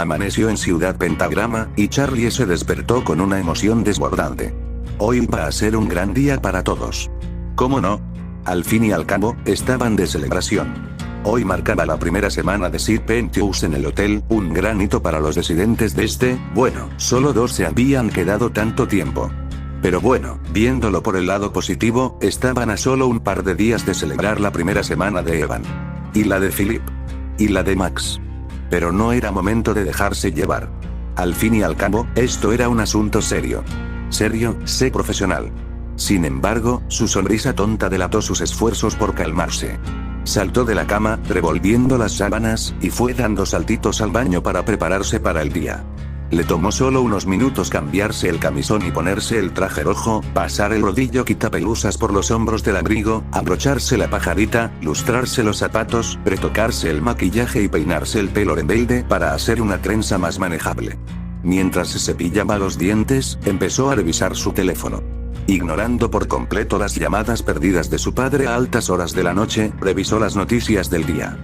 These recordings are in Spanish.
Amaneció en Ciudad Pentagrama, y Charlie se despertó con una emoción desbordante. Hoy va a ser un gran día para todos. ¿Cómo no? Al fin y al cabo, estaban de celebración. Hoy marcaba la primera semana de St. Penteus en el hotel, un gran hito para los residentes de bueno, solo 2 se habían quedado tanto tiempo. Pero bueno, viéndolo por el lado positivo, estaban a solo un par de días de celebrar la primera semana de Evan. Y la de Philip. Y la de Max. Pero no era momento de dejarse llevar. Al fin y al cabo, esto era un asunto serio. Serio, sé profesional. Sin embargo, su sonrisa tonta delató sus esfuerzos por calmarse. Saltó de la cama, revolviendo las sábanas, y fue dando saltitos al baño para prepararse para el día. Le tomó solo unos minutos cambiarse el camisón y ponerse el traje rojo, pasar el rodillo quitapelusas por los hombros del abrigo, abrocharse la pajarita, lustrarse los zapatos, retocarse el maquillaje y peinarse el pelo rebelde para hacer una trenza más manejable. Mientras se cepillaba los dientes, empezó a revisar su teléfono. Ignorando por completo las llamadas perdidas de su padre a altas horas de la noche, revisó las noticias del día.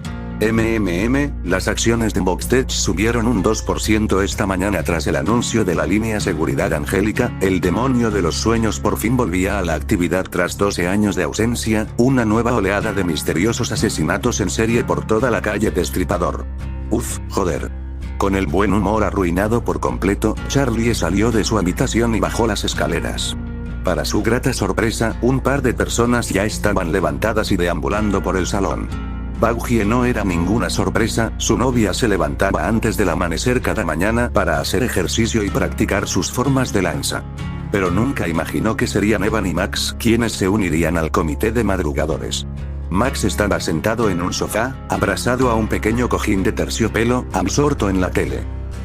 Las acciones de Voxtech subieron un 2% esta mañana tras el anuncio de la línea Seguridad Angélica. El demonio de los sueños por fin volvía a la actividad tras 12 años de ausencia, una nueva oleada de misteriosos asesinatos en serie por toda la calle Destripador. Uf, joder. Con el buen humor arruinado por completo, Charlie salió de su habitación y bajó las escaleras. Para su grata sorpresa, un par de personas ya estaban levantadas y deambulando por el salón. Baugie no era ninguna sorpresa, su novia se levantaba antes del amanecer cada mañana para hacer ejercicio y practicar sus formas de lanza. Pero nunca imaginó que serían Evan y Max quienes se unirían al comité de madrugadores. Max estaba sentado en un sofá, abrazado a un pequeño cojín de terciopelo, absorto en la tele.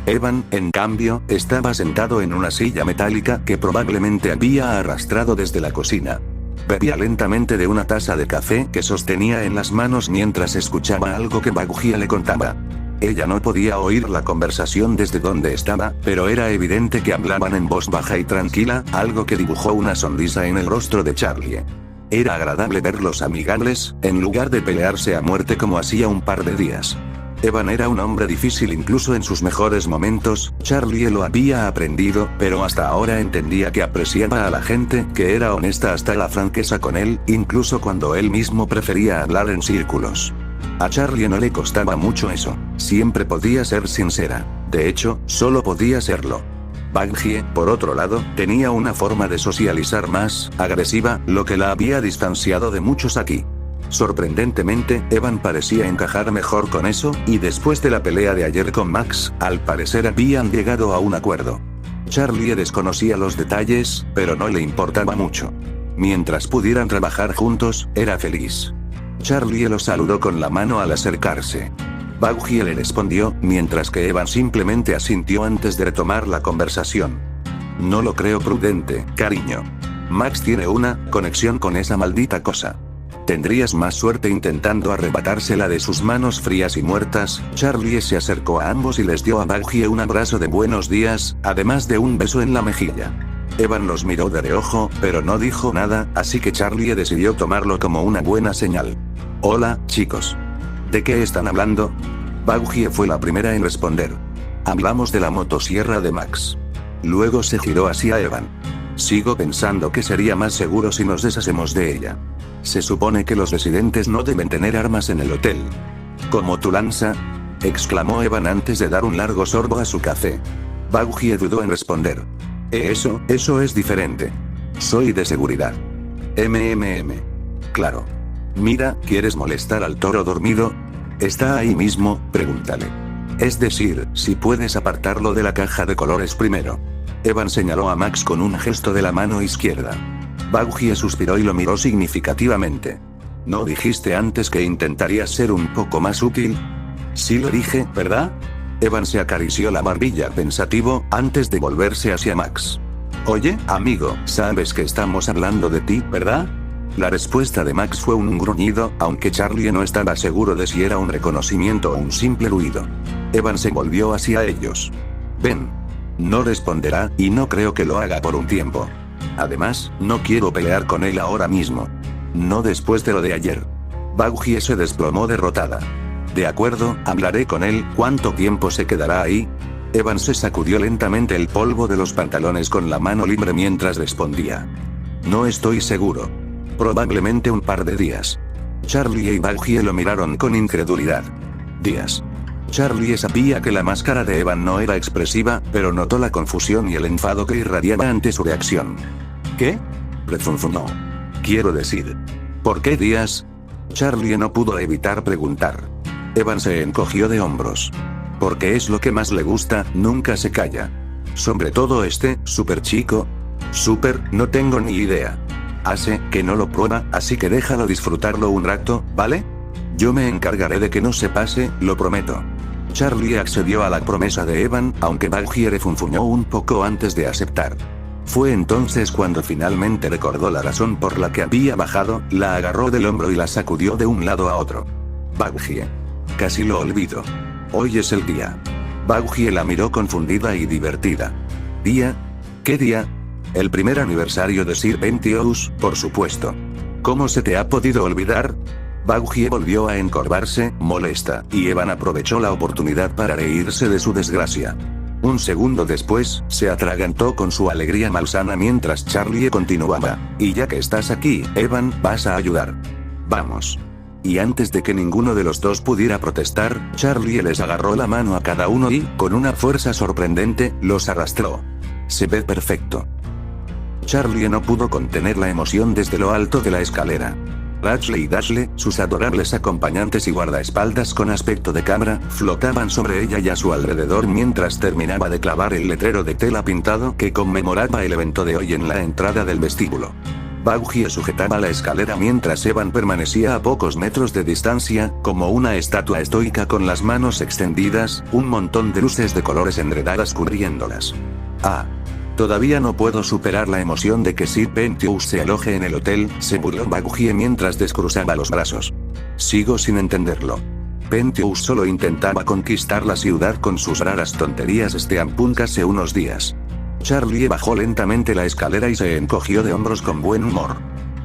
Evan, en cambio, estaba sentado en una silla metálica que probablemente había arrastrado desde la cocina. Bebía lentamente de una taza de café que sostenía en las manos mientras escuchaba algo que Baugie le contaba. Ella no podía oír la conversación desde donde estaba, pero era evidente que hablaban en voz baja y tranquila, algo que dibujó una sonrisa en el rostro de Charlie. Era agradable verlos amigables, en lugar de pelearse a muerte como hacía un par de días. Evan era un hombre difícil incluso en sus mejores momentos, Charlie lo había aprendido, pero hasta ahora entendía que apreciaba a la gente que era honesta hasta la franqueza con él, incluso cuando él mismo prefería hablar en círculos. A Charlie no le costaba mucho eso, siempre podía ser sincera, de hecho, solo podía serlo. Baugie, por otro lado, tenía una forma de socializar más agresiva, lo que la había distanciado de muchos aquí. Sorprendentemente, Evan parecía encajar mejor con eso, y después de la pelea de ayer con Max, al parecer habían llegado a un acuerdo. Charlie desconocía los detalles, pero no le importaba mucho. Mientras pudieran trabajar juntos, era feliz. Charlie lo saludó con la mano al acercarse. Baugie le respondió, mientras que Evan simplemente asintió antes de retomar la conversación. No lo creo prudente, cariño. Max tiene una conexión con esa maldita cosa. Tendrías más suerte intentando arrebatársela de sus manos frías y muertas. Charlie se acercó a ambos y les dio a Baugie un abrazo de buenos días, además de un beso en la mejilla. Evan los miró de reojo, pero no dijo nada, así que Charlie decidió tomarlo como una buena señal. Hola, chicos. ¿De qué están hablando? Baugie fue la primera en responder. Hablamos de la motosierra de Max. Luego se giró hacia Evan. Sigo pensando que sería más seguro si nos deshacemos de ella. Se supone que los residentes no deben tener armas en el hotel. ¿Como tu lanza? Exclamó Evan antes de dar un largo sorbo a su café. Baugie dudó en responder. Eso es diferente. Soy de seguridad. Claro. Mira, ¿quieres molestar al toro dormido? ¿Está ahí mismo? Pregúntale. Es decir, si puedes apartarlo de la caja de colores primero. Evan señaló a Max con un gesto de la mano izquierda. Baugie suspiró y lo miró significativamente. ¿No dijiste antes que intentarías ser un poco más útil? Sí lo dije, ¿verdad? Evan se acarició la barbilla pensativo, antes de volverse hacia Max. Oye, amigo, sabes que estamos hablando de ti, ¿verdad? La respuesta de Max fue un gruñido, aunque Charlie no estaba seguro de si era un reconocimiento o un simple ruido. Evan se volvió hacia ellos. Ven. No responderá, y no creo que lo haga por un tiempo. Además, no quiero pelear con él ahora mismo. No después de lo de ayer. Baugie se desplomó derrotada. De acuerdo, hablaré con él. ¿Cuánto tiempo se quedará ahí? Evan se sacudió lentamente el polvo de los pantalones con la mano libre mientras respondía. No estoy seguro. Probablemente un par de días. Charlie y Buggy lo miraron con incredulidad. Días. Charlie sabía que la máscara de Evan no era expresiva, pero notó la confusión y el enfado que irradiaba ante su reacción. ¿Qué? Refunfuñó. Quiero decir. ¿Por qué días? Charlie no pudo evitar preguntar. Evan se encogió de hombros. Porque es lo que más le gusta, nunca se calla. Sobre todo este, super chico. Super, no tengo ni idea. Hace que no lo prueba, así que déjalo disfrutarlo un rato, ¿vale? Yo me encargaré de que no se pase, lo prometo. Charlie accedió a la promesa de Evan, aunque Buggy refunfuñó un poco antes de aceptar. Fue entonces cuando finalmente recordó la razón por la que había bajado, la agarró del hombro y la sacudió de un lado a otro. Buggy. Casi lo olvido. Hoy es el día. Buggy la miró confundida y divertida. ¿Día? ¿Qué día? El primer aniversario de Sir Pentious, por supuesto. ¿Cómo se te ha podido olvidar? Buggy volvió a encorvarse, molesta, y Evan aprovechó la oportunidad para reírse de su desgracia. Un segundo después, se atragantó con su alegría malsana mientras Charlie continuaba. Y ya que estás aquí, Evan, vas a ayudar. Vamos. Y antes de que ninguno de los dos pudiera protestar, Charlie les agarró la mano a cada uno y, con una fuerza sorprendente, los arrastró. Se ve perfecto. Charlie no pudo contener la emoción desde lo alto de la escalera. Rachel y Dashley, sus adorables acompañantes y guardaespaldas con aspecto de cabra, flotaban sobre ella y a su alrededor mientras terminaba de clavar el letrero de tela pintado que conmemoraba el evento de hoy en la entrada del vestíbulo. Buggy sujetaba la escalera mientras Evan permanecía a pocos metros de distancia, como una estatua estoica con las manos extendidas, un montón de luces de colores enredadas cubriéndolas. Ah. Todavía no puedo superar la emoción de que Sir Pentious se aloje en el hotel, se burló Buggy mientras descruzaba los brazos. Sigo sin entenderlo. Pentious solo intentaba conquistar la ciudad con sus raras tonterías steampunk hace unos días. Charlie bajó lentamente la escalera y se encogió de hombros con buen humor.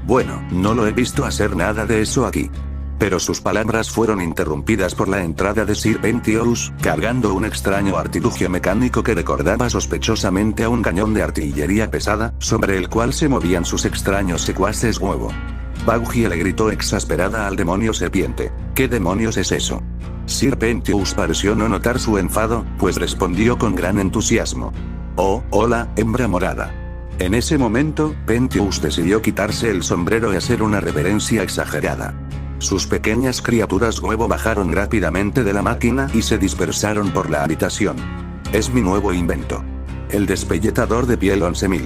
Bueno, no lo he visto hacer nada de eso aquí. Pero sus palabras fueron interrumpidas por la entrada de Sir Pentious, cargando un extraño artilugio mecánico que recordaba sospechosamente a un cañón de artillería pesada, sobre el cual se movían sus extraños secuaces huevo. Buggy le gritó exasperada al demonio serpiente. ¿Qué demonios es eso? Sir Pentious pareció no notar su enfado, pues respondió con gran entusiasmo. Oh, hola, hembra morada. En ese momento, Pentious decidió quitarse el sombrero y hacer una reverencia exagerada. Sus pequeñas criaturas huevo bajaron rápidamente de la máquina y se dispersaron por la habitación. Es mi nuevo invento. El despelletador de piel 11.000.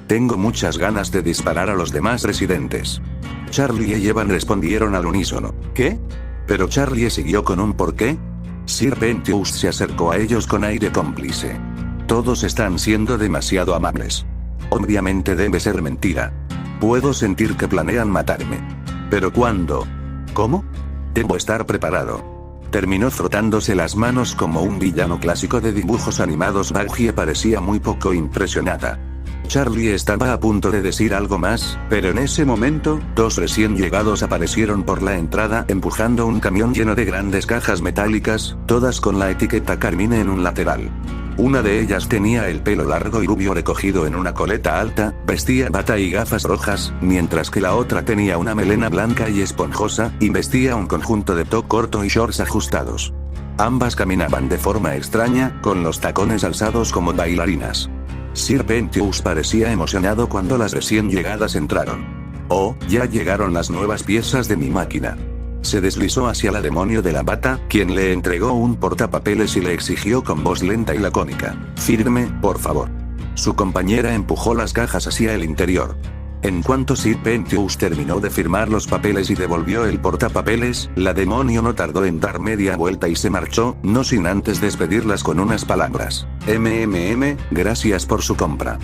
Tengo muchas ganas de disparar a los demás residentes. Charlie y Evan respondieron al unísono. ¿Qué? Pero Charlie siguió con un ¿por qué? Sir Pentious se acercó a ellos con aire cómplice. Todos están siendo demasiado amables. Obviamente debe ser mentira. Puedo sentir que planean matarme. ¿Pero cuándo? ¿Cómo? Debo estar preparado. Terminó frotándose las manos como un villano clásico de dibujos animados. Buggy parecía muy poco impresionada. Charlie estaba a punto de decir algo más, pero en ese momento, dos recién llegados aparecieron por la entrada empujando un camión lleno de grandes cajas metálicas, todas con la etiqueta Carmine en un lateral. Una de ellas tenía el pelo largo y rubio recogido en una coleta alta, vestía bata y gafas rojas, mientras que la otra tenía una melena blanca y esponjosa, y vestía un conjunto de top corto y shorts ajustados. Ambas caminaban de forma extraña, con los tacones alzados como bailarinas. Sir Pentious parecía emocionado cuando las recién llegadas entraron. Oh, ya llegaron las nuevas piezas de mi máquina. Se deslizó hacia la demonio de la bata, quien le entregó un portapapeles y le exigió con voz lenta y lacónica. Firme, por favor. Su compañera empujó las cajas hacia el interior. En cuanto Sir Pentious terminó de firmar los papeles y devolvió el portapapeles, la demonio no tardó en dar media vuelta y se marchó, no sin antes despedirlas con unas palabras. Gracias por su compra.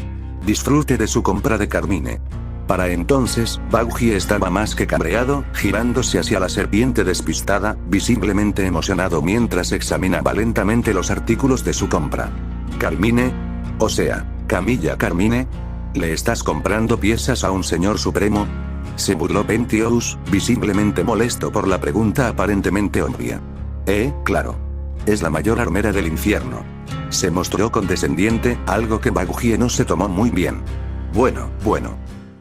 Disfrute de su compra de Carmine. Para entonces, Buggy estaba más que cabreado, girándose hacia la serpiente despistada, visiblemente emocionado mientras examinaba lentamente los artículos de su compra. ¿Carmine? O sea, Camilla Carmine. ¿Le estás comprando piezas a un señor supremo? Se burló Pentious, visiblemente molesto por la pregunta aparentemente obvia. Claro. Es la mayor armera del infierno. Se mostró condescendiente, algo que Baguhie no se tomó muy bien. Bueno.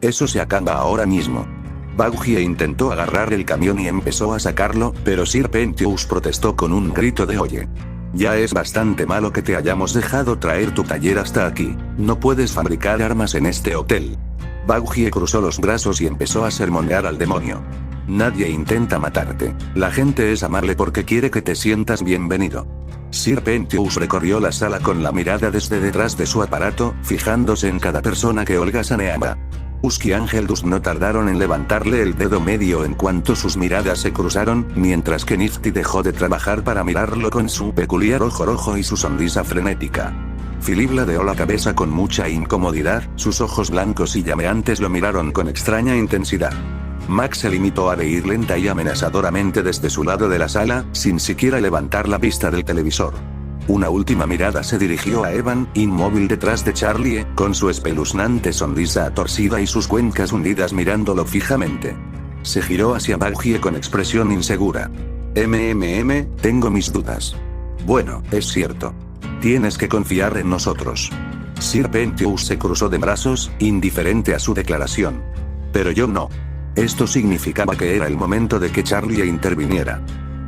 Eso se acaba ahora mismo. Baguhie intentó agarrar el camión y empezó a sacarlo, pero Sir Pentious protestó con un grito de oye. Ya es bastante malo que te hayamos dejado traer tu taller hasta aquí. No puedes fabricar armas en este hotel. Baguhie cruzó los brazos y empezó a sermonear al demonio. Nadie intenta matarte. La gente es amable porque quiere que te sientas bienvenido. Sir Pentious recorrió la sala con la mirada desde detrás de su aparato, fijándose en cada persona que holgazaneaba. Usky y Angeldus no tardaron en levantarle el dedo medio en cuanto sus miradas se cruzaron, mientras que Nifty dejó de trabajar para mirarlo con su peculiar ojo rojo y su sonrisa frenética. Philip ladeó la cabeza con mucha incomodidad, sus ojos blancos y llameantes lo miraron con extraña intensidad. Max se limitó a reír lenta y amenazadoramente desde su lado de la sala, sin siquiera levantar la vista del televisor. Una última mirada se dirigió a Evan, inmóvil detrás de Charlie, con su espeluznante sonrisa torcida y sus cuencas hundidas mirándolo fijamente. Se giró hacia Baguhie con expresión insegura. Tengo mis dudas. Bueno, es cierto. Tienes que confiar en nosotros. Sir Pentious se cruzó de brazos, indiferente a su declaración. Pero yo no. Esto significaba que era el momento de que Charlie interviniera.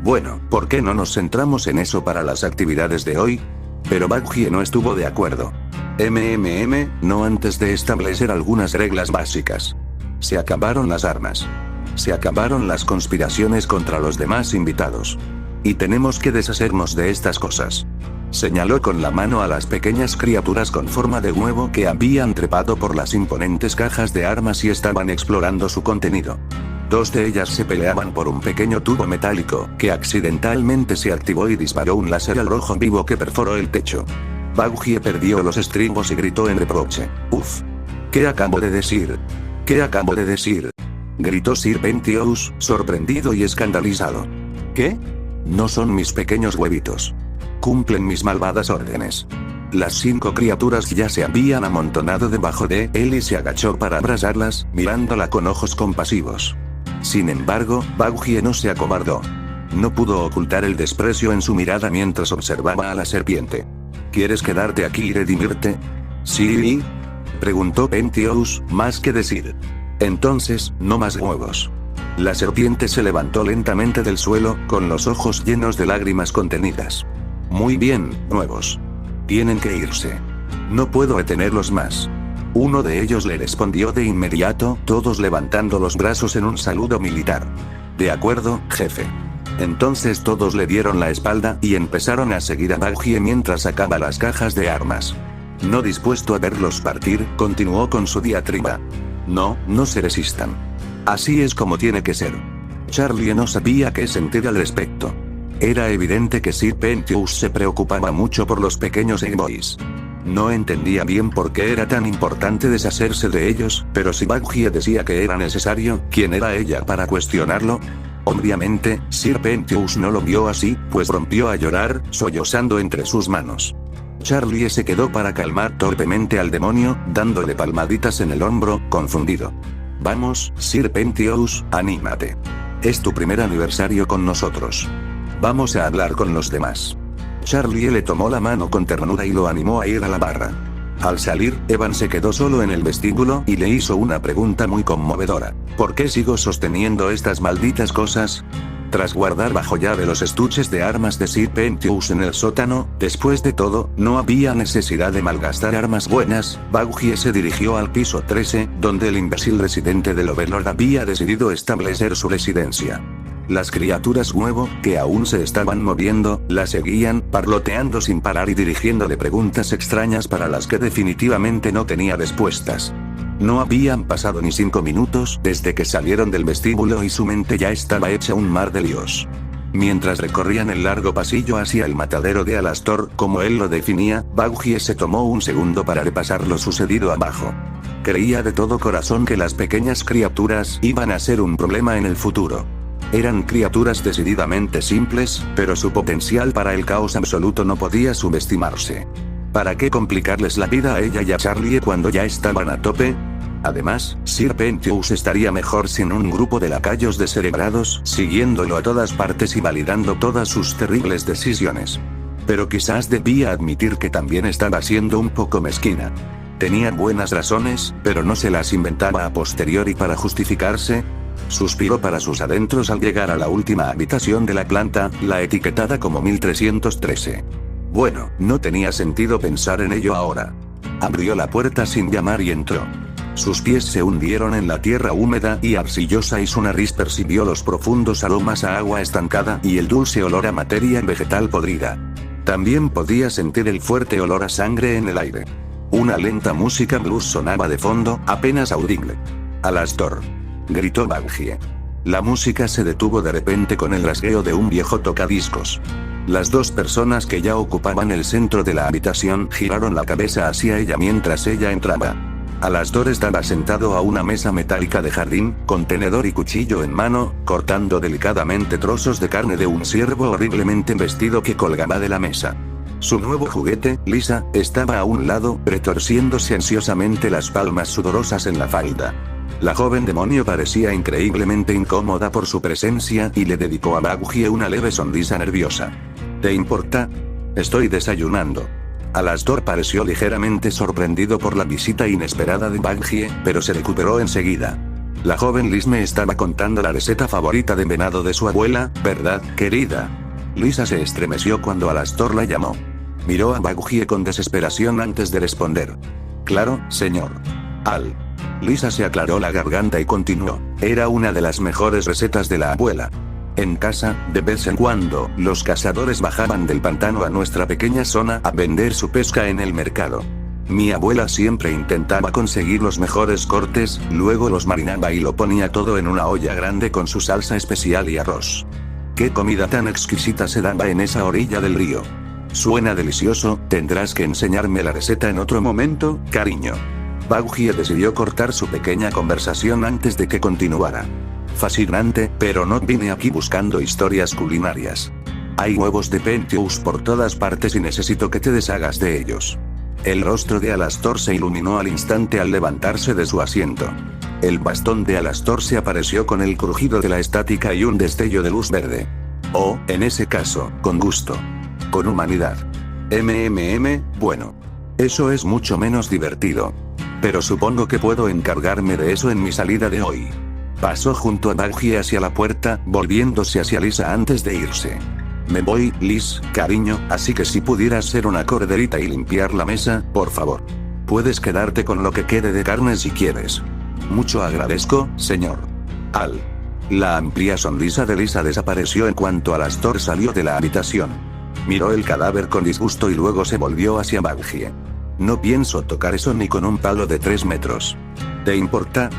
Bueno, ¿por qué no nos centramos en eso para las actividades de hoy? Pero Baguhie no estuvo de acuerdo. No antes de establecer algunas reglas básicas. Se acabaron las armas. Se acabaron las conspiraciones contra los demás invitados. Y tenemos que deshacernos de estas cosas. Señaló con la mano a las pequeñas criaturas con forma de huevo que habían trepado por las imponentes cajas de armas y estaban explorando su contenido. Dos de ellas se peleaban por un pequeño tubo metálico, que accidentalmente se activó y disparó un láser al rojo vivo que perforó el techo. Baguhie perdió los estribos y gritó en reproche. Uf. ¿Qué acabo de decir? ¿Qué acabo de decir? Gritó Sir Pentious, sorprendido y escandalizado. ¿Qué? No son mis pequeños huevitos. Cumplen mis malvadas órdenes. Las 5 criaturas ya se habían amontonado debajo de él y se agachó para abrazarlas, mirándola con ojos compasivos. Sin embargo, Baguhie no se acobardó. No pudo ocultar el desprecio en su mirada mientras observaba a la serpiente. ¿Quieres quedarte aquí y redimirte? ¿Sí? Preguntó Pentious, más que decir. Entonces, no más huevos. La serpiente se levantó lentamente del suelo, con los ojos llenos de lágrimas contenidas. Muy bien, nuevos. Tienen que irse. No puedo retenerlos más. Uno de ellos le respondió de inmediato, todos levantando los brazos en un saludo militar. De acuerdo, jefe. Entonces todos le dieron la espalda y empezaron a seguir a Baguhie mientras sacaba las cajas de armas. No dispuesto a verlos partir, continuó con su diatriba. No se resistan. Así es como tiene que ser. Charlie no sabía qué sentir al respecto. Era evidente que Sir Pentious se preocupaba mucho por los pequeños Boys. No entendía bien por qué era tan importante deshacerse de ellos, pero si Baguhie decía que era necesario, ¿quién era ella para cuestionarlo? Obviamente, Sir Pentious no lo vio así, pues rompió a llorar, sollozando entre sus manos. Charlie se quedó para calmar torpemente al demonio, dándole palmaditas en el hombro, confundido. Vamos, Sir Pentious, anímate. Es tu primer aniversario con nosotros. Vamos a hablar con los demás. Charlie le tomó la mano con ternura y lo animó a ir a la barra. Al salir, Evan se quedó solo en el vestíbulo y le hizo una pregunta muy conmovedora. ¿Por qué sigo sosteniendo estas malditas cosas? Tras guardar bajo llave los estuches de armas de Sir Pentious en el sótano, después de todo, no había necesidad de malgastar armas buenas. Baguhie se dirigió al piso 13, donde el imbécil residente del Overlord había decidido establecer su residencia. Las criaturas huevo, que aún se estaban moviendo, la seguían, parloteando sin parar y dirigiéndole preguntas extrañas para las que definitivamente no tenía respuestas. No habían pasado ni 5 minutos desde que salieron del vestíbulo y su mente ya estaba hecha un mar de líos. Mientras recorrían el largo pasillo hacia el matadero de Alastor, como él lo definía, Baguhie se tomó un segundo para repasar lo sucedido abajo. Creía de todo corazón que las pequeñas criaturas iban a ser un problema en el futuro. Eran criaturas decididamente simples, pero su potencial para el caos absoluto no podía subestimarse. ¿Para qué complicarles la vida a ella y a Charlie cuando ya estaban a tope? Además, Sir Pentious estaría mejor sin un grupo de lacayos descerebrados, siguiéndolo a todas partes y validando todas sus terribles decisiones. Pero quizás debía admitir que también estaba siendo un poco mezquina. Tenía buenas razones, pero no se las inventaba a posteriori para justificarse. Suspiró para sus adentros al llegar a la última habitación de la planta, la etiquetada como 1313. Bueno, no tenía sentido pensar en ello ahora. Abrió la puerta sin llamar y entró. Sus pies se hundieron en la tierra húmeda y arcillosa y su nariz percibió los profundos aromas a agua estancada y el dulce olor a materia vegetal podrida. También podía sentir el fuerte olor a sangre en el aire. Una lenta música blues sonaba de fondo, apenas audible. «Alastor», gritó Baggie. La música se detuvo de repente con el rasgueo de un viejo tocadiscos. Las dos personas que ya ocupaban el centro de la habitación giraron la cabeza hacia ella mientras ella entraba. Alastor estaba sentado a una mesa metálica de jardín, con tenedor y cuchillo en mano, cortando delicadamente trozos de carne de un ciervo horriblemente vestido que colgaba de la mesa. Su nuevo juguete, Lisa, estaba a un lado, retorciéndose ansiosamente las palmas sudorosas en la falda. La joven demonio parecía increíblemente incómoda por su presencia y le dedicó a Baggie una leve sonrisa nerviosa. ¿Te importa? Estoy desayunando. Alastor pareció ligeramente sorprendido por la visita inesperada de Baggie, pero se recuperó enseguida. La joven Liz me estaba contando la receta favorita de venado de su abuela, ¿verdad, querida? Lisa se estremeció cuando Alastor la llamó. Miró a Baggie con desesperación antes de responder. Claro, señor. Al. Lisa se aclaró la garganta y continuó. Era una de las mejores recetas de la abuela. En casa, de vez en cuando, los cazadores bajaban del pantano a nuestra pequeña zona a vender su pesca en el mercado. Mi abuela siempre intentaba conseguir los mejores cortes, luego los marinaba y lo ponía todo en una olla grande con su salsa especial y arroz. ¡Qué comida tan exquisita se daba en esa orilla del río! Suena delicioso, tendrás que enseñarme la receta en otro momento, cariño. Baggie decidió cortar su pequeña conversación antes de que continuara. Fascinante, pero no vine aquí buscando historias culinarias. Hay huevos de Penteus por todas partes y necesito que te deshagas de ellos. El rostro de Alastor se iluminó al instante al levantarse de su asiento. El bastón de Alastor se apareció con el crujido de la estática y un destello de luz verde. Oh, en ese caso, con gusto. Con humanidad. Bueno. Eso es mucho menos divertido. Pero supongo que puedo encargarme de eso en mi salida de hoy. Pasó junto a Baggie hacia la puerta, volviéndose hacia Lisa antes de irse. Me voy, Liz, cariño, así que si pudieras ser una corderita y limpiar la mesa, por favor. Puedes quedarte con lo que quede de carne si quieres. Mucho agradezco, señor. Al. La amplia sonrisa de Lisa desapareció en cuanto Alastor salió de la habitación. Miró el cadáver con disgusto y luego se volvió hacia Baggie. No pienso tocar eso ni con un palo de 3 metros. ¿Te importa?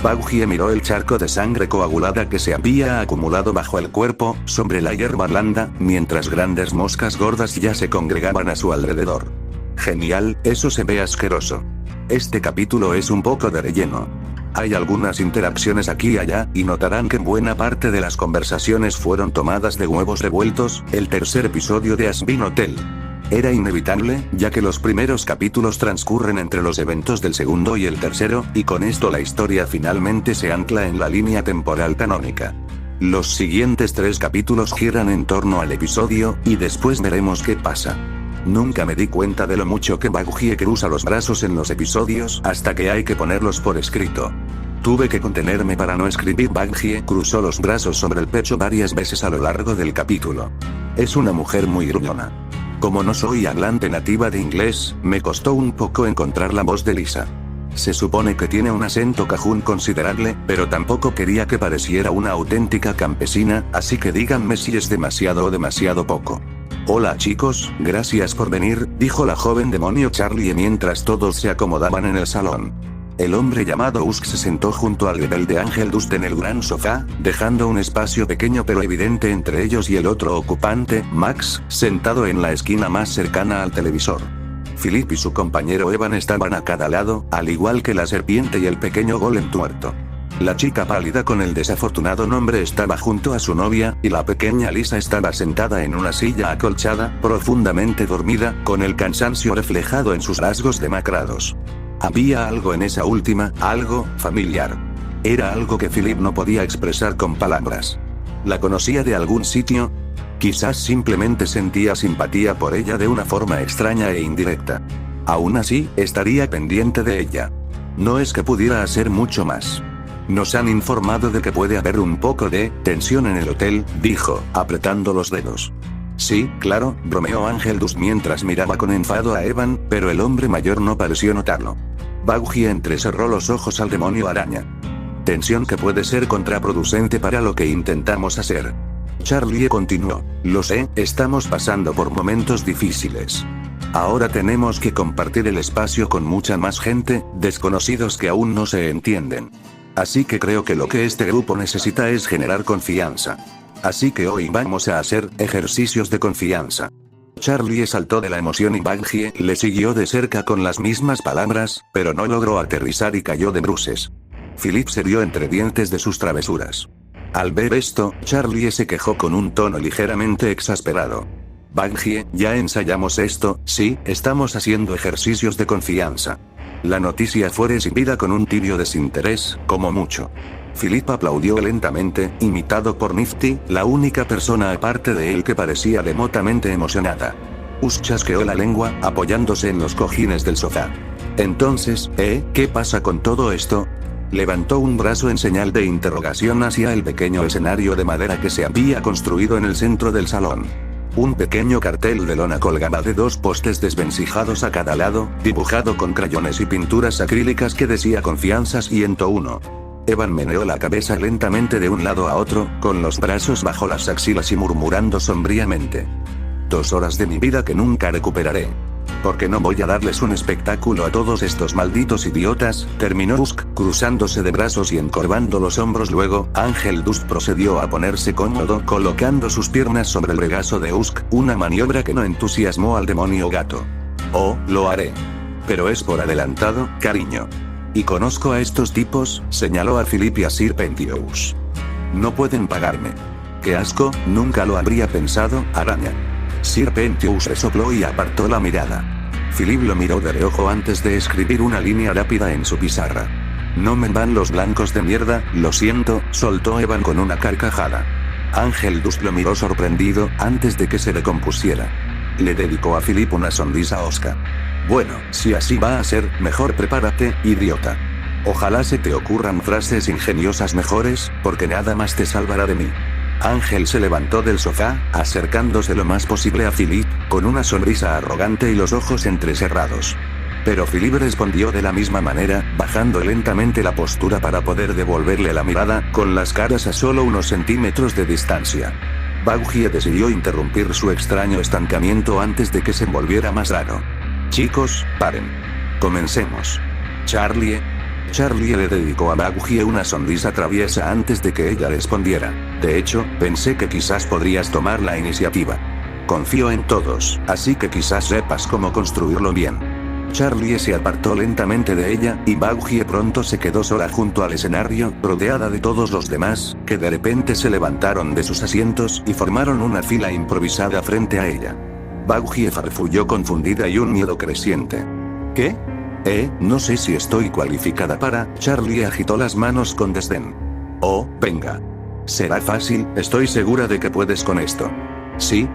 Baggie miró el charco de sangre coagulada que se había acumulado bajo el cuerpo, sobre la hierba blanda, mientras grandes moscas gordas ya se congregaban a su alrededor. Genial, eso se ve asqueroso. Este capítulo es un poco de relleno. Hay algunas interacciones aquí y allá, y notarán que buena parte de las conversaciones fueron tomadas de huevos revueltos, el tercer episodio de Asbin Hotel. Era inevitable, ya que los primeros capítulos transcurren entre los eventos del segundo y el tercero, y con esto la historia finalmente se ancla en la línea temporal canónica. Los siguientes 3 capítulos giran en torno al episodio, y después veremos qué pasa. Nunca me di cuenta de lo mucho que Baggie cruza los brazos en los episodios hasta que hay que ponerlos por escrito. Tuve que contenerme para no escribir. Baggie cruzó los brazos sobre el pecho varias veces a lo largo del capítulo. Es una mujer muy gruñona. Como no soy hablante nativa de inglés, me costó un poco encontrar la voz de Lisa. Se supone que tiene un acento cajún considerable, pero tampoco quería que pareciera una auténtica campesina, así que díganme si es demasiado o demasiado poco. Hola chicos, gracias por venir, dijo la joven demonio Charlie mientras todos se acomodaban en el salón. El hombre llamado Usk se sentó junto al rebelde Ángel Dust en el gran sofá, dejando un espacio pequeño pero evidente entre ellos y el otro ocupante, Max, sentado en la esquina más cercana al televisor. Philip y su compañero Evan estaban a cada lado, al igual que la serpiente y el pequeño golem tuerto. La chica pálida con el desafortunado nombre estaba junto a su novia, y la pequeña Lisa estaba sentada en una silla acolchada, profundamente dormida, con el cansancio reflejado en sus rasgos demacrados. Había algo en esa última, algo familiar. Era algo que Philip no podía expresar con palabras. ¿La conocía de algún sitio? Quizás simplemente sentía simpatía por ella de una forma extraña e indirecta. Aún así, estaría pendiente de ella. No es que pudiera hacer mucho más. Nos han informado de que puede haber un poco de tensión en el hotel, dijo, apretando los dedos. Sí, claro, bromeó Ángel Dust mientras miraba con enfado a Evan, pero el hombre mayor no pareció notarlo. Baguji entrecerró los ojos al demonio araña. Tensión que puede ser contraproducente para lo que intentamos hacer. Charlie continuó. Lo sé, estamos pasando por momentos difíciles. Ahora tenemos que compartir el espacio con mucha más gente, desconocidos que aún no se entienden. Así que creo que lo que este grupo necesita es generar confianza. Así que hoy vamos a hacer ejercicios de confianza. Charlie saltó de la emoción y Baguji le siguió de cerca con las mismas palabras, pero no logró aterrizar y cayó de bruces. Philip se rió entre dientes de sus travesuras. Al ver esto, Charlie se quejó con un tono ligeramente exasperado. Baguji, ya ensayamos esto, sí, estamos haciendo ejercicios de confianza. La noticia fue recibida con un tibio desinterés, como mucho. Philip aplaudió lentamente, imitado por Nifty, la única persona aparte de él que parecía remotamente emocionada. Usk chasqueó la lengua, apoyándose en los cojines del sofá. Entonces, ¿qué pasa con todo esto? Levantó un brazo en señal de interrogación hacia el pequeño escenario de madera que se había construido en el centro del salón. Un pequeño cartel de lona colgaba de 2 postes desvencijados a cada lado, dibujado con crayones y pinturas acrílicas que decía Confianza 101. Evan meneó la cabeza lentamente de un lado a otro, con los brazos bajo las axilas y murmurando sombríamente. 2 horas de mi vida que nunca recuperaré. Porque no voy a darles un espectáculo a todos estos malditos idiotas, terminó Usk, cruzándose de brazos y encorvando los hombros. Luego, Ángel Dust procedió a ponerse cómodo colocando sus piernas sobre el regazo de Usk, una maniobra que no entusiasmó al demonio gato. Oh, lo haré. Pero es por adelantado, cariño. Y conozco a estos tipos, señaló a Philip y a Sir Pentious. No pueden pagarme. Qué asco, nunca lo habría pensado, araña. Sir Pentious resopló y apartó la mirada. Philip lo miró de reojo antes de escribir una línea rápida en su pizarra. No me van los blancos de mierda, lo siento, soltó Evan con una carcajada. Ángel Dust lo miró sorprendido, antes de que se recompusiera. Le dedicó a Philip una sonrisa hosca. Bueno, si así va a ser, mejor prepárate, idiota. Ojalá se te ocurran frases ingeniosas mejores, porque nada más te salvará de mí. Ángel se levantó del sofá, acercándose lo más posible a Philip, con una sonrisa arrogante y los ojos entrecerrados. Pero Philip respondió de la misma manera, bajando lentamente la postura para poder devolverle la mirada, con las caras a solo unos centímetros de distancia. Baguji decidió interrumpir su extraño estancamiento antes de que se volviera más raro. Chicos, paren. Comencemos. Charlie le dedicó a Baguji una sonrisa traviesa antes de que ella respondiera. De hecho, pensé que quizás podrías tomar la iniciativa. Confío en todos, así que quizás sepas cómo construirlo bien. Charlie se apartó lentamente de ella, y Baguji pronto se quedó sola junto al escenario, rodeada de todos los demás, que de repente se levantaron de sus asientos y formaron una fila improvisada frente a ella. Baguji farfulló confundida y un miedo creciente. ¿Qué? No sé si estoy cualificada para. Charlie agitó las manos con desdén. Oh, venga. Será fácil, estoy segura de que puedes con esto. Sí,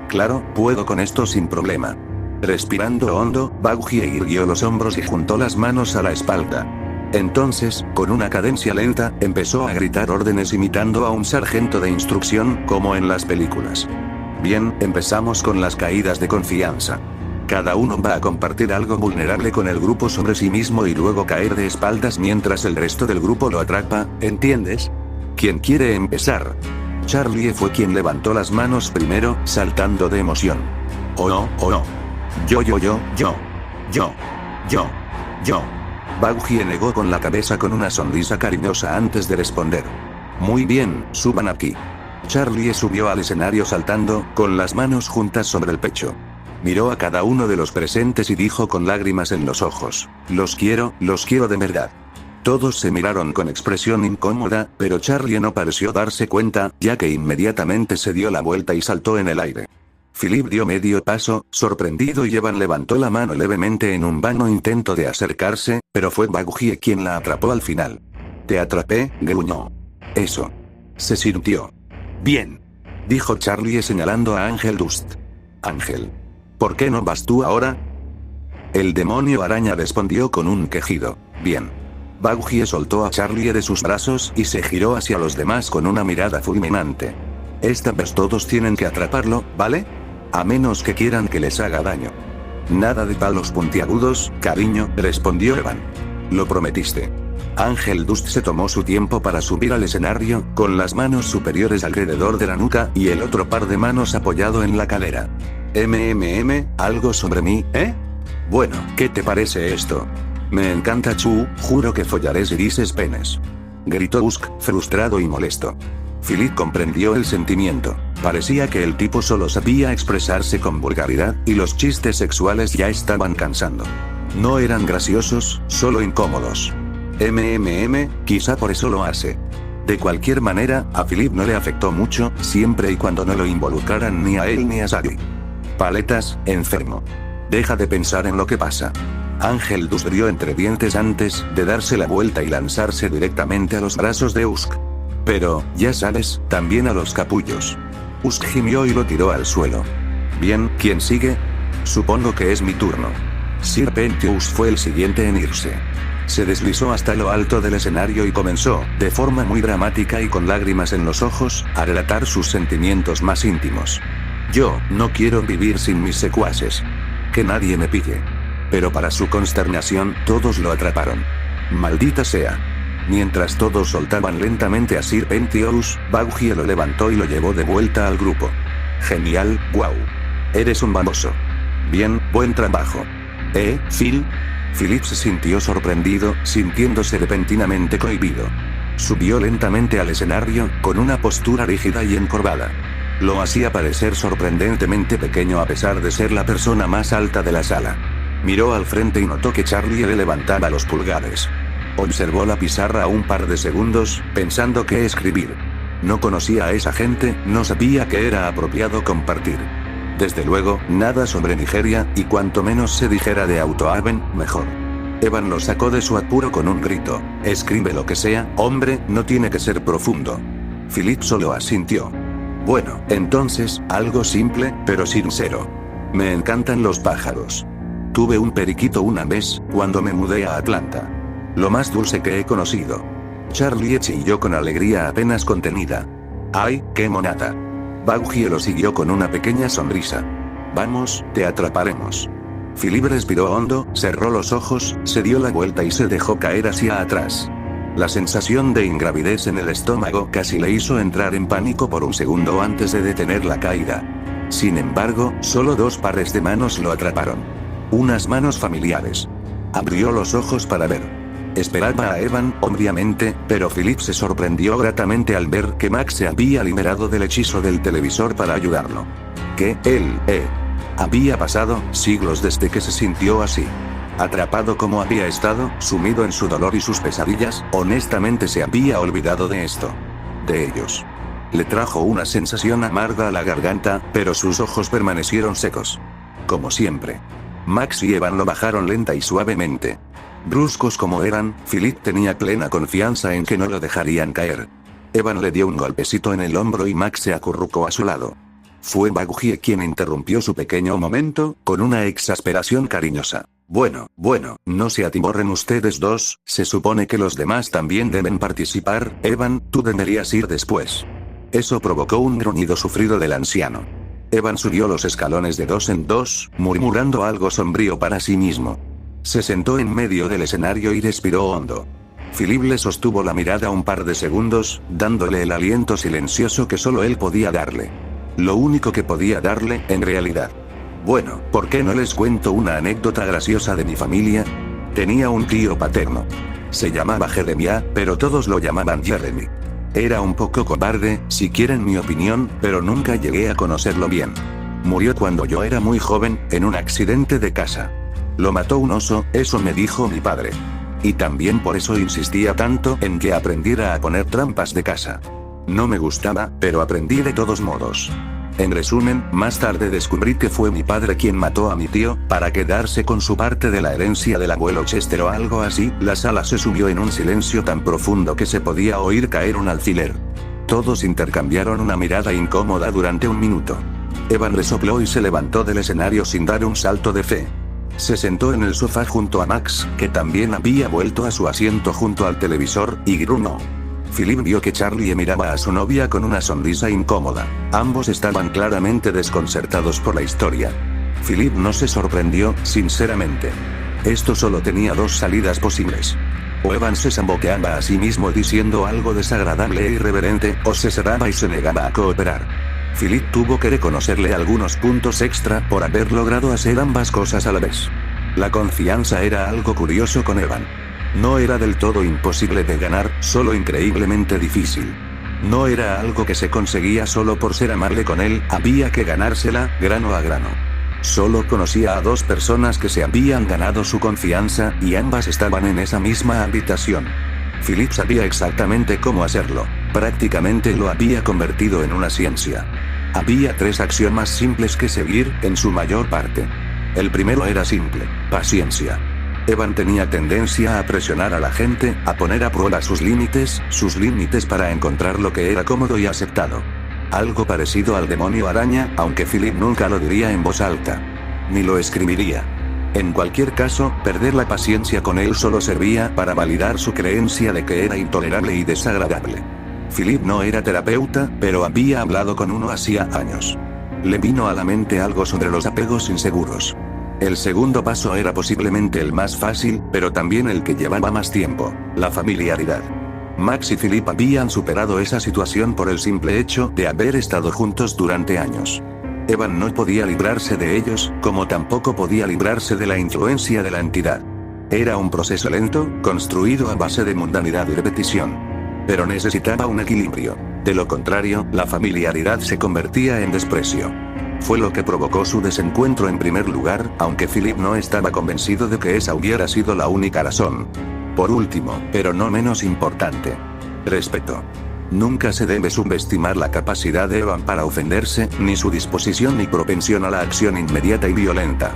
claro, puedo con esto sin problema. Respirando hondo, Baguji irguió los hombros y juntó las manos a la espalda. Entonces, con una cadencia lenta, empezó a gritar órdenes imitando a un sargento de instrucción, como en las películas. Bien, empezamos con las caídas de confianza. Cada uno va a compartir algo vulnerable con el grupo sobre sí mismo y luego caer de espaldas mientras el resto del grupo lo atrapa, ¿entiendes? ¿Quién quiere empezar? Charlie fue quien levantó las manos primero, saltando de emoción. Oh no. Yo. Baguji negó con la cabeza con una sonrisa cariñosa antes de responder. Muy bien, suban aquí. Charlie subió al escenario saltando, con las manos juntas sobre el pecho. Miró a cada uno de los presentes y dijo con lágrimas en los ojos. Los quiero de verdad. Todos se miraron con expresión incómoda, pero Charlie no pareció darse cuenta, ya que inmediatamente se dio la vuelta y saltó en el aire. Philip dio medio paso, sorprendido, y Evan levantó la mano levemente en un vano intento de acercarse, pero fue Baguji quien la atrapó al final. Te atrapé, gruñó. Eso. Se sintió bien. dijo Charlie señalando a Ángel Dust. Ángel. ¿Por qué no vas tú ahora? El demonio araña respondió con un quejido. Bien. Baugie soltó a Charlie de sus brazos y se giró hacia los demás con una mirada fulminante. Esta vez todos tienen que atraparlo, ¿vale? A menos que quieran que les haga daño. Nada de palos puntiagudos, cariño, respondió Evan. Lo prometiste. Ángel Dust se tomó su tiempo para subir al escenario, con las manos superiores alrededor de la nuca y el otro par de manos apoyado en la cadera. ¿Algo sobre mí, eh? Bueno, ¿qué te parece esto? Me encanta Chu, juro que follaré si dices penes. Gritó Usk, frustrado y molesto. Philip comprendió el sentimiento. Parecía que el tipo solo sabía expresarse con vulgaridad, y los chistes sexuales ya estaban cansando. No eran graciosos, solo incómodos. Quizá por eso lo hace. De cualquier manera, a Philip no le afectó mucho, siempre y cuando no lo involucraran ni a él ni a Sally. Paletas, enfermo. Deja de pensar en lo que pasa. Ángel Dust rió entre dientes antes de darse la vuelta y lanzarse directamente a los brazos de Usk. Pero, ya sabes, también a los capullos. Usk gimió y lo tiró al suelo. Bien, ¿quién sigue? Supongo que es mi turno. Sir Pentious fue el siguiente en irse. Se deslizó hasta lo alto del escenario y comenzó, de forma muy dramática y con lágrimas en los ojos, a relatar sus sentimientos más íntimos. Yo, no quiero vivir sin mis secuaces. Que nadie me pille. Pero para su consternación, todos lo atraparon. Maldita sea. Mientras todos soltaban lentamente a Sir Pentious, Baugie lo levantó y lo llevó de vuelta al grupo. Genial, wow. Eres un baboso. Bien, buen trabajo. Phil? Philip se sintió sorprendido, sintiéndose repentinamente cohibido. Subió lentamente al escenario, con una postura rígida y encorvada. Lo hacía parecer sorprendentemente pequeño a pesar de ser la persona más alta de la sala. Miró al frente y notó que Charlie le levantaba los pulgares. Observó la pizarra un par de segundos, pensando qué escribir. No conocía a esa gente, no sabía que era apropiado compartir. Desde luego, nada sobre Nigeria, y cuanto menos se dijera de Autohaven, mejor. Evan lo sacó de su apuro con un grito. Escribe lo que sea, hombre, no tiene que ser profundo. Philip solo asintió. Bueno, entonces, algo simple, pero sincero. Me encantan los pájaros. Tuve un periquito una vez, cuando me mudé a Atlanta. Lo más dulce que he conocido. Charlie chilló con alegría apenas contenida. ¡Ay, qué monada! Baugie lo siguió con una pequeña sonrisa. Vamos, te atraparemos. Philip respiró hondo, cerró los ojos, se dio la vuelta y se dejó caer hacia atrás. La sensación de ingravidez en el estómago casi le hizo entrar en pánico por un segundo antes de detener la caída. Sin embargo, solo 2 pares de manos lo atraparon. Unas manos familiares. Abrió los ojos para ver. Esperaba a Evan, obviamente, pero Philip se sorprendió gratamente al ver que Max se había liberado del hechizo del televisor para ayudarlo. ¿Qué? Había pasado siglos desde que se sintió así. Atrapado como había estado, sumido en su dolor y sus pesadillas, honestamente se había olvidado de esto. De ellos. Le trajo una sensación amarga a la garganta, pero sus ojos permanecieron secos. Como siempre. Max y Evan lo bajaron lenta y suavemente. Bruscos como eran, Philip tenía plena confianza en que no lo dejarían caer. Evan le dio un golpecito en el hombro y Max se acurrucó a su lado. Fue Baugie quien interrumpió su pequeño momento, con una exasperación cariñosa. Bueno, no se atiborren ustedes dos, se supone que los demás también deben participar, Evan, tú deberías ir después. Eso provocó un gruñido sufrido del anciano. Evan subió los escalones de 2 en 2, murmurando algo sombrío para sí mismo. Se sentó en medio del escenario y respiró hondo. Philip le sostuvo la mirada un par de segundos, dándole el aliento silencioso que solo él podía darle. Lo único que podía darle, en realidad. Bueno, ¿por qué no les cuento una anécdota graciosa de mi familia? Tenía un tío paterno. Se llamaba Jeremiah, pero todos lo llamaban Jeremy. Era un poco cobarde, si quieren mi opinión, pero nunca llegué a conocerlo bien. Murió cuando yo era muy joven, en un accidente de casa. Lo mató un oso, eso me dijo mi padre. Y también por eso insistía tanto en que aprendiera a poner trampas de casa. No me gustaba, pero aprendí de todos modos. En resumen, más tarde descubrí que fue mi padre quien mató a mi tío, para quedarse con su parte de la herencia del abuelo Chester o algo así. La sala se sumió en un silencio tan profundo que se podía oír caer un alfiler. Todos intercambiaron una mirada incómoda durante un minuto. Evan resopló y se levantó del escenario sin dar un salto de fe. Se sentó en el sofá junto a Max, que también había vuelto a su asiento junto al televisor, y gruñó. Philip vio que Charlie miraba a su novia con una sonrisa incómoda. Ambos estaban claramente desconcertados por la historia. Philip no se sorprendió, sinceramente. Esto solo tenía dos salidas posibles. O Evan se zamboqueaba a sí mismo diciendo algo desagradable e irreverente, o se cerraba y se negaba a cooperar. Philip tuvo que reconocerle algunos puntos extra por haber logrado hacer ambas cosas a la vez. La confianza era algo curioso con Evan. No era del todo imposible de ganar, solo increíblemente difícil. No era algo que se conseguía solo por ser amable con él, había que ganársela, grano a grano. Solo conocía a dos personas que se habían ganado su confianza, y ambas estaban en esa misma habitación. Philip sabía exactamente cómo hacerlo. Prácticamente lo había convertido en una ciencia. Había 3 axiomas simples que seguir, en su mayor parte. El primero era simple: paciencia. Evan tenía tendencia a presionar a la gente, a poner a prueba sus límites para encontrar lo que era cómodo y aceptado. Algo parecido al demonio araña, aunque Philip nunca lo diría en voz alta. Ni lo escribiría. En cualquier caso, perder la paciencia con él solo servía para validar su creencia de que era intolerable y desagradable. Philip no era terapeuta, pero había hablado con uno hacía años. Le vino a la mente algo sobre los apegos inseguros. El segundo paso era posiblemente el más fácil, pero también el que llevaba más tiempo: la familiaridad. Max y Philip habían superado esa situación por el simple hecho de haber estado juntos durante años. Evan no podía librarse de ellos, como tampoco podía librarse de la influencia de la entidad. Era un proceso lento, construido a base de mundanidad y repetición. Pero necesitaba un equilibrio. De lo contrario, la familiaridad se convertía en desprecio. Fue lo que provocó su desencuentro en primer lugar, aunque Philip no estaba convencido de que esa hubiera sido la única razón. Por último, pero no menos importante: respeto. Nunca se debe subestimar la capacidad de Evan para ofenderse, ni su disposición ni propensión a la acción inmediata y violenta.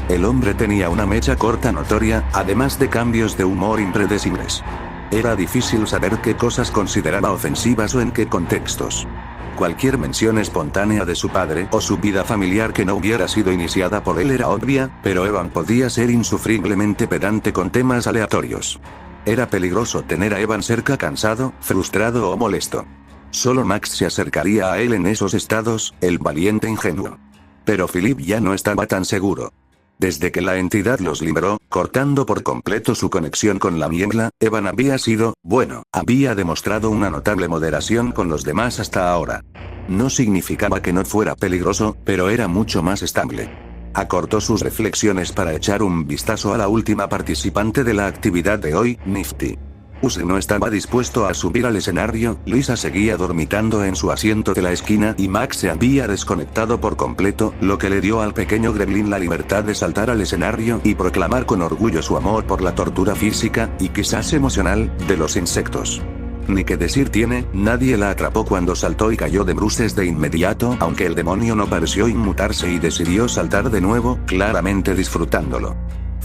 El hombre tenía una mecha corta notoria, además de cambios de humor impredecibles. Era difícil saber qué cosas consideraba ofensivas o en qué contextos. Cualquier mención espontánea de su padre o su vida familiar que no hubiera sido iniciada por él era obvia, pero Evan podía ser insufriblemente pedante con temas aleatorios. Era peligroso tener a Evan cerca cansado, frustrado o molesto. Solo Max se acercaría a él en esos estados, el valiente ingenuo. Pero Philip ya no estaba tan seguro. Desde que la entidad los liberó, cortando por completo su conexión con la niebla, Evan había demostrado una notable moderación con los demás hasta ahora. No significaba que no fuera peligroso, pero era mucho más estable. Acortó sus reflexiones para echar un vistazo a la última participante de la actividad de hoy, Nifty. Use no estaba dispuesto a subir al escenario, Lisa seguía dormitando en su asiento de la esquina y Max se había desconectado por completo, lo que le dio al pequeño gremlin la libertad de saltar al escenario y proclamar con orgullo su amor por la tortura física, y quizás emocional, de los insectos. Ni qué decir tiene, nadie la atrapó cuando saltó y cayó de bruces de inmediato, aunque el demonio no pareció inmutarse y decidió saltar de nuevo, claramente disfrutándolo.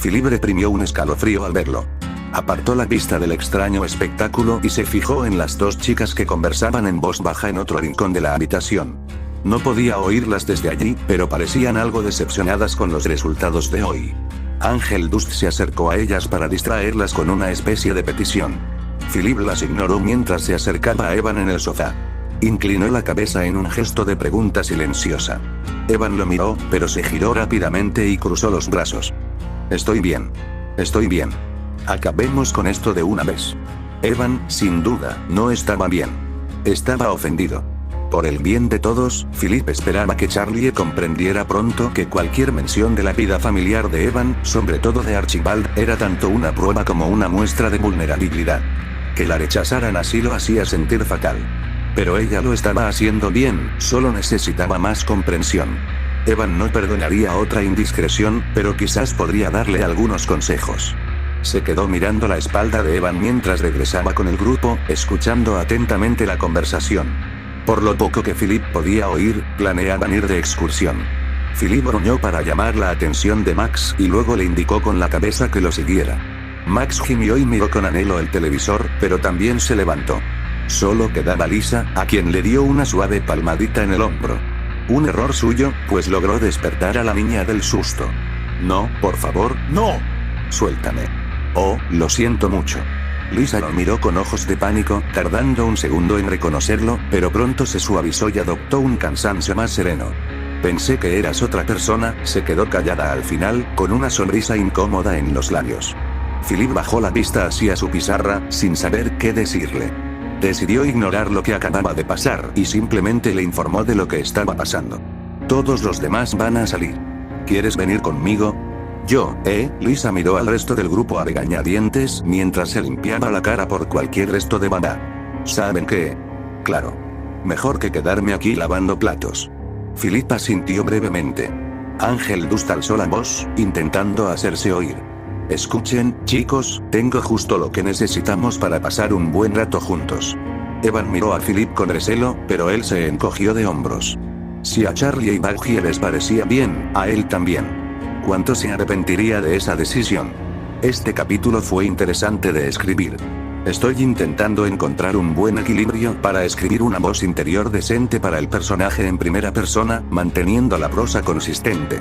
Philip reprimió un escalofrío al verlo. Apartó la vista del extraño espectáculo y se fijó en las 2 chicas que conversaban en voz baja en otro rincón de la habitación. No podía oírlas desde allí, pero parecían algo decepcionadas con los resultados de hoy. Ángel Dust se acercó a ellas para distraerlas con una especie de petición. Philip las ignoró mientras se acercaba a Evan en el sofá. Inclinó la cabeza en un gesto de pregunta silenciosa. Evan lo miró, pero se giró rápidamente y cruzó los brazos. Estoy bien. Acabemos con esto de una vez. Evan, sin duda, no estaba bien. Estaba ofendido. Por el bien de todos, Philip esperaba que Charlie comprendiera pronto que cualquier mención de la vida familiar de Evan, sobre todo de Archibald, era tanto una prueba como una muestra de vulnerabilidad. Que la rechazaran así lo hacía sentir fatal. Pero ella lo estaba haciendo bien, solo necesitaba más comprensión. Evan no perdonaría otra indiscreción, pero quizás podría darle algunos consejos. Se quedó mirando la espalda de Evan mientras regresaba con el grupo, escuchando atentamente la conversación. Por lo poco que Philip podía oír, planeaban ir de excursión. Philip gruñó para llamar la atención de Max y luego le indicó con la cabeza que lo siguiera. Max gimió y miró con anhelo el televisor, pero también se levantó. Solo quedaba Lisa, a quien le dio una suave palmadita en el hombro. Un error suyo, pues logró despertar a la niña del susto. No, por favor, no. Suéltame. Oh, lo siento mucho. Lisa lo miró con ojos de pánico, tardando un segundo en reconocerlo, pero pronto se suavizó y adoptó un cansancio más sereno. Pensé que eras otra persona, se quedó callada al final, con una sonrisa incómoda en los labios. Philip bajó la vista hacia su pizarra, sin saber qué decirle. Decidió ignorar lo que acababa de pasar y simplemente le informó de lo que estaba pasando. Todos los demás van a salir. ¿Quieres venir conmigo? Yo, Lisa miró al resto del grupo a regañadientes mientras se limpiaba la cara por cualquier resto de baba. ¿Saben qué? Claro. Mejor que quedarme aquí lavando platos. Philip asintió brevemente. Ángel Dust alzó la voz, intentando hacerse oír. Escuchen, chicos, tengo justo lo que necesitamos para pasar un buen rato juntos. Evan miró a Philip con recelo, pero él se encogió de hombros. Si a Charlie y Maggie les parecía bien, a él también. ¿Cuánto se arrepentiría de esa decisión? Este capítulo fue interesante de escribir. Estoy intentando encontrar un buen equilibrio para escribir una voz interior decente para el personaje en primera persona, manteniendo la prosa consistente.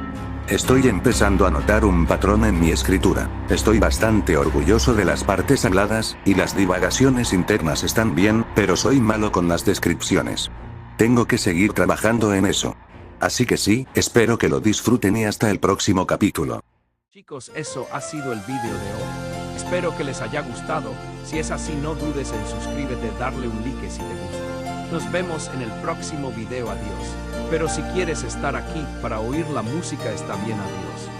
Estoy empezando a notar un patrón en mi escritura. Estoy bastante orgulloso de las partes habladas, y las divagaciones internas están bien, pero soy malo con las descripciones. Tengo que seguir trabajando en eso. Así que sí, espero que lo disfruten y hasta el próximo capítulo. Chicos, eso ha sido el vídeo de hoy. Espero que les haya gustado. Si es así, no dudes en suscríbete, darle un like si te gustó. Nos vemos en el próximo video, adiós. Pero si quieres estar aquí para oír la música está bien, adiós.